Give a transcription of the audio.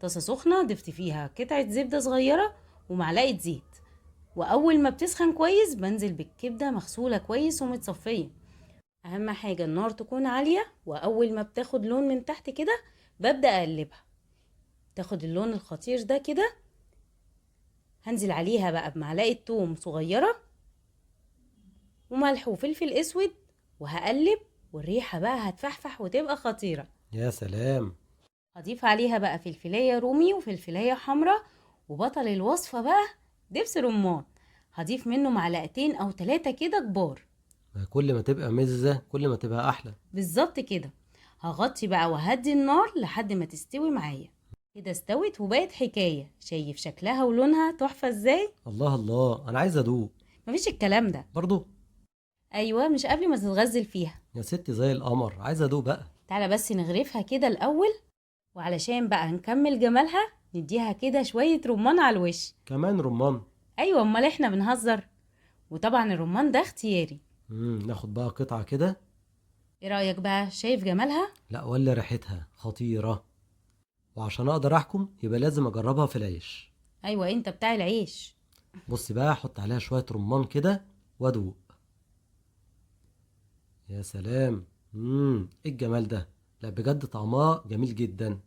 طاسة سخنة ضفت فيها قطعة زبدة صغيرة ومعلقة زيت، وأول ما بتسخن كويس بنزل بالكبدة مغسولة كويس ومتصفية. أهم حاجة النار تكون عالية، وأول ما بتاخد لون من تحت كده ببدأ أقلبها. تاخد اللون الخطير ده كده هنزل عليها بقى بمعلقة توم صغيرة وملح وفلفل اسود، وهقلب، والريحة بقى هتفحفح وتبقى خطيرة. يا سلام. هضيف عليها بقى فلفلاية رومي وفلفلاية حمرا، وبطل الوصفة بقى دبس رمان. هضيف منه معلقتين او 3 كده كبار. كل ما تبقى مزة كل ما تبقى احلى. بالظبط كده. هغطي بقى وهدي النار لحد ما تستوي معايا. كده استوت وبقت حكاية. شايف شكلها ولونها تحفة ازاي؟ الله الله، انا عايز ادوق. مفيش الكلام ده. برضو؟ ايوه، مش قبل ما تتغزل فيها. يا ستي زي القمر، عايز ادوق بقى. تعالى بس نغرفها كده الاول، وعلشان بقى نكمل جمالها نديها كده شوية رمان على الوش. كمان رمان؟ ايوه، امال احنا بنهزر؟ وطبعا الرمان ده اختياري. ناخد بقى قطعة كده. ايه رأيك بقى؟ شايف جمالها؟ لا، ولا ريحتها خطيرة. وعشان اقدر احكم يبقى لازم اجربها في العيش. ايوه، انت بتاع العيش. بصي بقى، احط عليها شوية رمان كده وادوق. يا سلام. ايه الجمال ده؟ لا بجد طعمها جميل جدا.